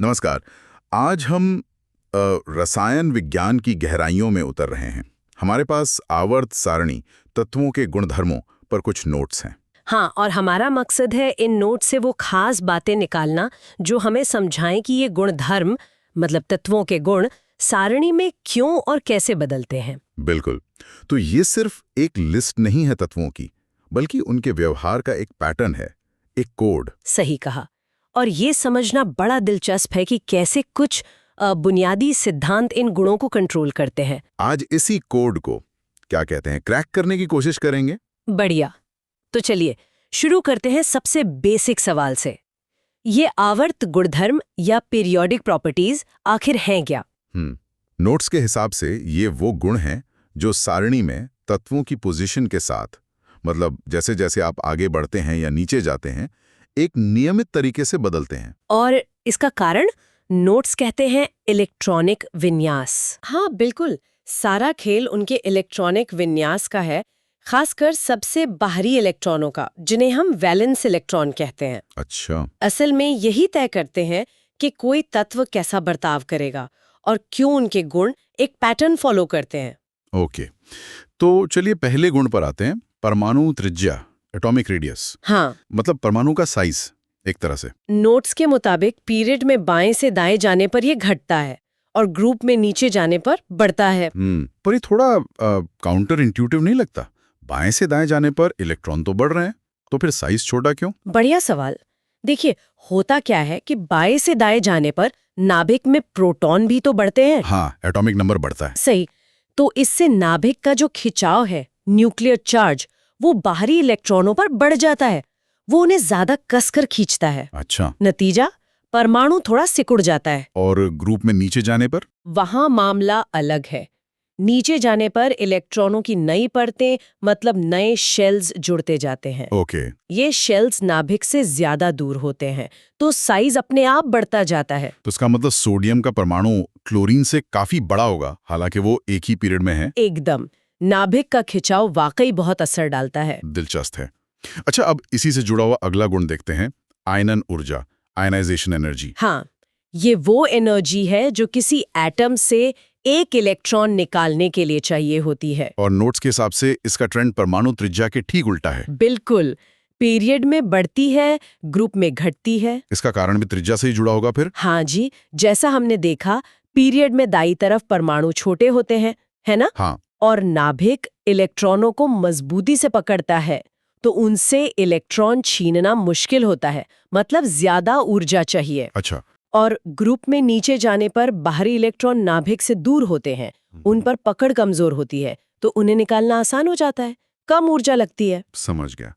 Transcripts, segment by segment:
नमस्कार। आज हम रसायन विज्ञान की गहराइयों में उतर रहे हैं। हमारे पास आवर्त सारणी तत्वों के गुणधर्मों पर कुछ नोट्स हैं। हाँ, और हमारा मकसद है इन नोट से वो खास बातें निकालना जो हमें समझाएं कि ये गुणधर्म मतलब तत्वों के गुण सारणी में क्यों और कैसे बदलते हैं। बिल्कुल। तो ये सिर्फ एक लिस्ट नहीं है तत्वों की, बल्कि उनके व्यवहार का एक पैटर्न है, एक कोड। सही कहा। और ये समझना बड़ा दिलचस्प है कि कैसे कुछ बुनियादी सिद्धांत इन गुणों को कंट्रोल करते हैं। आज इसी कोड को क्या कहते हैं, क्रैक करने की कोशिश करेंगे। बढ़िया। तो चलिए शुरू करते हैं सबसे बेसिक सवाल से। ये आवर्त गुणधर्म या पीरियोडिक प्रॉपर्टीज आखिर हैं क्या? नोट्स के हिसाब से ये वो गुण हैं जो सारणी में तत्वों की पोजीशन के साथ, मतलब जैसे जैसे आप आगे बढ़ते हैं या नीचे जाते हैं, एक नियमित तरीके से बदलते हैं। और इसका कारण नोट्स कहते हैं इलेक्ट्रॉनिक विन्यास। हाँ बिल्कुल, सारा खेल उनके इलेक्ट्रॉनिक विन्यास का है, खासकर सबसे बाहरी इलेक्ट्रॉनों का, जिन्हें हम वैलेंस इलेक्ट्रॉन कहते हैं। अच्छा। असल में यही तय करते हैं कि कोई तत्व कैसा बर्ताव करेगा और क्यों उनके गुण एक पैटर्न फॉलो करते हैं। ओके, तो चलिए पहले गुण पर आते हैं, परमाणु त्रिज्या, एटॉमिक रेडियस। हाँ, मतलब परमाणु का साइज एक तरह से। नोट्स के मुताबिक पीरियड में बाएं से दाएं जाने पर यह घटता है और ग्रुप में नीचे जाने पर बढ़ता है। पर ये थोड़ा काउंटर इंट्यूटिव नहीं लगता? बाएं से दाएं जाने पर इलेक्ट्रॉन तो बढ़ रहे हैं, तो फिर साइज छोटा क्यों? बढ़िया सवाल। देखिए, होता क्या है कि बाएं से दाएं जाने पर नाभिक में प्रोटॉन भी तो बढ़ते हैं। हाँ, एटॉमिक नंबर बढ़ता है। सही। तो इससे नाभिक का जो खिंचाव है, न्यूक्लियर चार्ज, वो बाहरी इलेक्ट्रॉनों पर बढ़ जाता है। वो उन्हें ज्यादा कसकर खींचता है। अच्छा। नतीजा, परमाणु थोड़ा सिकुड़ जाता है। और ग्रुप में नीचे जाने पर? वहां मामला अलग है। नीचे जाने पर इलेक्ट्रॉनों की नई परतें, मतलब नए शेल्स जुड़ते जाते हैं। ओके। ये शेल्स नाभिक से ज्यादा दूर होते हैं, तो साइज अपने आप बढ़ता जाता है। तो इसका मतलब सोडियम का परमाणु क्लोरीन से काफी बड़ा होगा, हालांकि वो एक ही पीरियड में है। एकदम। नाभिक का खिंचाव वाकई बहुत असर डालता है। दिलचस्प है। अच्छा, अब इसी से जुड़ा हुआ अगला गुण देखते हैं, आयनन ऊर्जा, आयनाइजेशन एनर्जी। हाँ, ये वो एनर्जी है जो किसी एटम से एक इलेक्ट्रॉन निकालने के लिए चाहिए होती है। और नोट्स के हिसाब से इसका ट्रेंड परमाणु त्रिज्या के ठीक उल्टा है। बिल्कुल। पीरियड में बढ़ती है, ग्रुप में घटती है। इसका कारण भी त्रिज्या से ही जुड़ा होगा फिर? हाँ जी, जैसा हमने देखा, पीरियड में दाईं तरफ परमाणु छोटे होते हैं, है ना? हाँ। और नाभिक इलेक्ट्रॉनों को मजबूती से पकड़ता है, तो उनसे इलेक्ट्रॉन छीनना मुश्किल होता है, मतलब ज्यादा ऊर्जा चाहिए। अच्छा। और ग्रुप में नीचे जाने पर बाहरी इलेक्ट्रॉन नाभिक से दूर होते हैं, उन पर पकड़ कमजोर होती है, तो उन्हें निकालना आसान हो जाता है, कम ऊर्जा लगती है। समझ गया।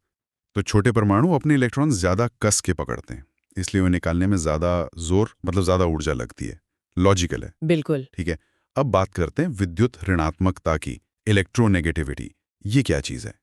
तो छोटे परमाणु अपने इलेक्ट्रॉन ज्यादा कस के पकड़ते हैं, इसलिए उन्हें निकालने में ज्यादा जोर, मतलब ज्यादा ऊर्जा लगती है। लॉजिकल है। बिल्कुल। ठीक है। अब बात करते हैं विद्युत ऋणात्मकता की, इलेक्ट्रोनेगेटिविटी। ये क्या चीज है?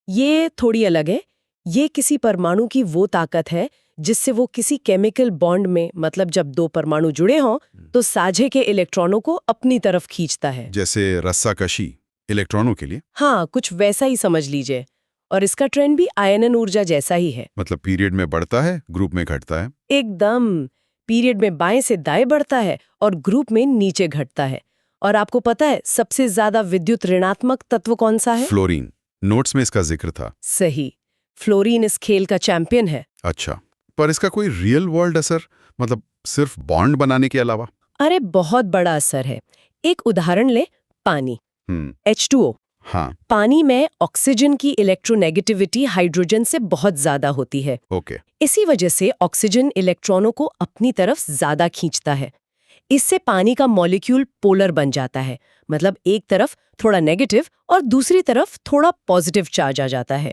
ये थोड़ी अलग है। ये किसी परमाणु की वो ताकत है जिससे वो किसी केमिकल बॉन्ड में, मतलब जब दो परमाणु जुड़े हों, तो साझे के इलेक्ट्रॉनों को अपनी तरफ खींचता है। जैसे रस्साकशी इलेक्ट्रॉनों के लिए? हाँ, कुछ वैसा ही समझ लीजिए। और इसका ट्रेंड भी आयनन ऊर्जा जैसा ही है। मतलब पीरियड में बढ़ता है, ग्रुप में घटता है। एकदम। पीरियड में बाएं से दाएं बढ़ता है और ग्रुप में नीचे घटता है। और आपको पता है सबसे ज्यादा विद्युत ऋणात्मक तत्व कौन सा है? फ्लोरीन। नोट्स में इसका जिक्र था। सही। फ्लोरीन इस खेल का चैंपियन है। अच्छा, पर इसका कोई रियल वर्ल्ड असर, मतलब सिर्फ बॉन्ड बनाने के अलावा? अरे बहुत बड़ा असर है। एक उदाहरण ले, पानी, H2O। हाँ। पानी में ऑक्सीजन की इलेक्ट्रोनेगेटिविटी हाइड्रोजन से बहुत ज्यादा होती है। ओके। इसी वजह से ऑक्सीजन इलेक्ट्रॉनों को अपनी तरफ ज्यादा खींचता है। इससे पानी का मॉलिक्यूल पोलर बन जाता है, मतलब एक तरफ थोड़ा नेगेटिव और दूसरी तरफ थोड़ा पॉजिटिव चार्ज आ जाता है।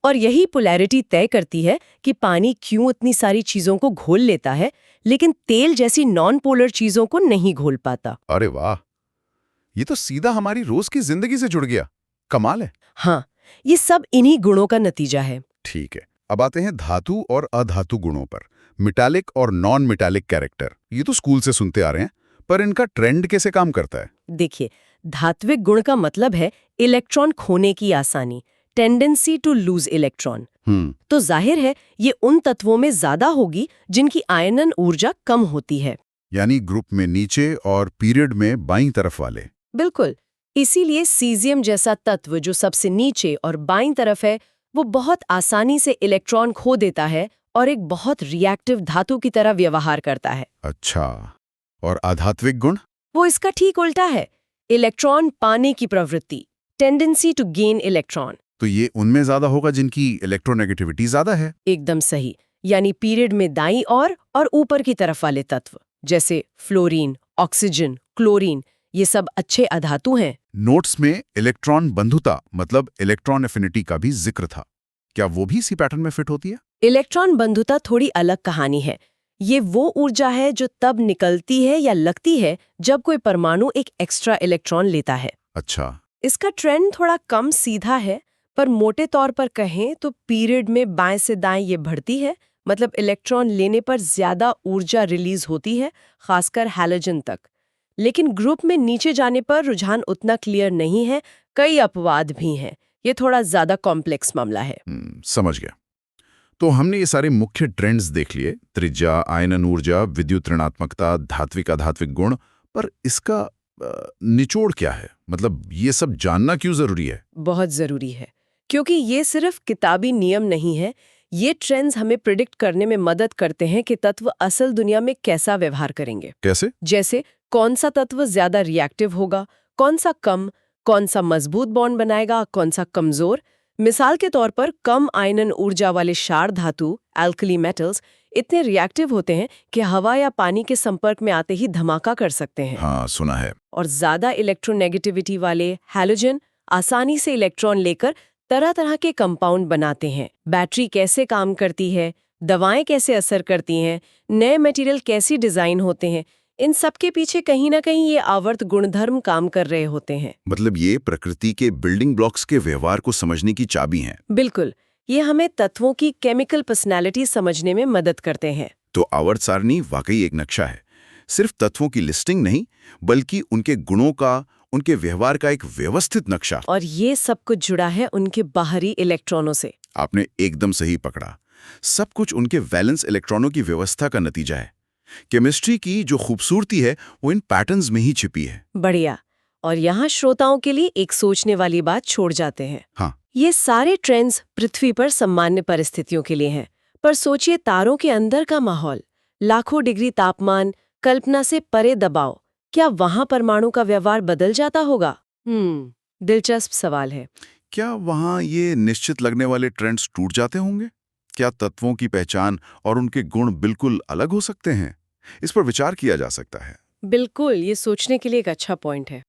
और यही पोलैरिटी तय करती है कि पानी क्यों इतनी सारी चीजों को घोल लेता है, लेकिन तेल जैसी नॉन पोलर चीजों को नहीं घोल पाता। अरे वाह, ये तो सीधा हमारी रोज की जिंदगी से जुड़ गया। कमाल है। हाँ, ये सब इन्हीं गुणों का नतीजा है। ठीक है, अब आते हैं धातु और अधातु गुणों पर। मिटालिक और नॉन मिटालिक कैरेक्टर, ये तो स्कूल से सुनते आ रहे हैं, पर इनका ट्रेंड कैसे काम करता है? देखिए, धात्विक गुण का मतलब है इलेक्ट्रॉन खोने की आसानी, टेंडेंसी टू लूज इलेक्ट्रॉन। तो जाहिर है ये उन तत्वों में ज्यादा होगी जिनकी आयनन ऊर्जा कम होती है। यानी ग्रुप में नीचे और पीरियड में बाईं तरफ वाले। बिल्कुल। इसीलिए सीजियम जैसा तत्व जो सबसे नीचे और बाईं तरफ है, वो बहुत आसानी से इलेक्ट्रॉन खो देता है और एक बहुत रिएक्टिव धातु की तरह व्यवहार करता है। अच्छा, और आधात्विक गुण? वो इसका ठीक उल्टा है। इलेक्ट्रॉन पाने की प्रवृत्ति, टेंडेंसी टू गेन इलेक्ट्रॉन। तो ये उनमें ज्यादा होगा जिनकी इलेक्ट्रोनेगेटिविटी ज्यादा है। एकदम सही। यानी पीरियड में दाईं और ऊपर की तरफ वाले तत्व जैसे फ्लोरीन, ऑक्सीजन, क्लोरीन, ये सब अच्छे अधातु हैं। नोट्स में इलेक्ट्रॉन बंधुता मतलब इलेक्ट्रॉन एफिनिटी का भी जिक्र था। क्या वो भी इसी पैटर्न में फिट होती है? इलेक्ट्रॉन बंधुता थोड़ी अलग कहानी है। ये वो ऊर्जा है जो तब निकलती है या लगती है जब कोई परमाणु एक एक्स्ट्रा इलेक्ट्रॉन लेता है। अच्छा। इसका ट्रेंड थोड़ा कम सीधा है, पर मोटे तौर पर कहें तो पीरियड में बाएं से दाएं ये बढ़ती है, मतलब इलेक्ट्रॉन लेने पर ज्यादा ऊर्जा रिलीज होती है, खासकर हैलोजन तक। लेकिन ग्रुप में नीचे जाने पर रुझान उतना क्लियर नहीं है, कई अपवाद भी हैं। ये थोड़ा ज्यादा कॉम्प्लेक्स मामला है। समझ गया। तो हमने ये सारे मुख्य ट्रेंड्स देख लिए, त्रिज्या, आयनन ऊर्जा, विद्युत ऋणात्मकता, धात्विक अधात्विक गुण, पर इसका निचोड़ क्या है? मतलब ये सब जानना क्यों जरूरी है? बहुत जरूरी है, क्योंकि ये सिर्फ किताबी नियम नहीं है। ये ट्रेंड्स हमें प्रिडिक्ट करने में मदद करते हैं कि तत्व असल दुनिया में कैसा व्यवहार करेंगे। कैसे? जैसे कौन सा तत्व ज्यादा रिएक्टिव होगा, कौन सा कम, कौन सा मजबूत बॉन्ड बनाएगा, कौन सा कमजोर। मिसाल के तौर पर कम आयनन ऊर्जा वाले क्षार धातु, एल्कली मेटल्स, इतने रिएक्टिव होते हैं कि हवा या पानी के संपर्क में आते ही धमाका कर सकते हैं। हाँ, सुना है। और ज्यादा इलेक्ट्रोनेगेटिविटी वाले हैलोजन आसानी से इलेक्ट्रॉन लेकर तरह तरह के कंपाउंड बनाते हैं। बैटरी कैसे काम करती है, दवाएं कैसे असर करती हैं, नए मटेरियल कैसे डिजाइन होते हैं, इन सब के पीछे कहीं ना कहीं ये आवर्त गुणधर्म काम कर रहे होते हैं। मतलब ये प्रकृति के बिल्डिंग ब्लॉक्स के व्यवहार को समझने की चाबी हैं। बिल्कुल। ये हमें तत्वों की केमिकल पर्सनैलिटी समझने में मदद करते हैं। तो आवर्त सारणी वाकई एक नक्शा है। सिर्फ तत्वों की लिस्टिंग नहीं, बल्कि उनके गुणों का, उनके व्यवहार का एक व्यवस्थित नक्शा। और ये सब कुछ जुड़ा है उनके बाहरी इलेक्ट्रॉनों से। आपने एकदम सही पकड़ा। सब कुछ उनके वैलेंस इलेक्ट्रॉनों की व्यवस्था का नतीजा है। केमिस्ट्री की जो खूबसूरती है वो इन पैटर्न्स में ही छिपी है। बढ़िया। और यहाँ श्रोताओं के लिए एक सोचने वाली बात छोड़ जाते हैं। हाँ। ये सारे ट्रेंड्स पृथ्वी पर सामान्य परिस्थितियों के लिए हैं, पर सोचिए तारों के अंदर का माहौल, लाखों डिग्री तापमान, कल्पना से परे दबाव, क्या वहां परमाणु का व्यवहार बदल जाता होगा? दिलचस्प सवाल है। क्या वहां ये निश्चित लगने वाले ट्रेंड्स टूट जाते होंगे? क्या तत्वों की पहचान और उनके गुण बिल्कुल अलग हो सकते हैं? इस पर विचार किया जा सकता है। बिल्कुल, ये सोचने के लिए एक अच्छा पॉइंट है।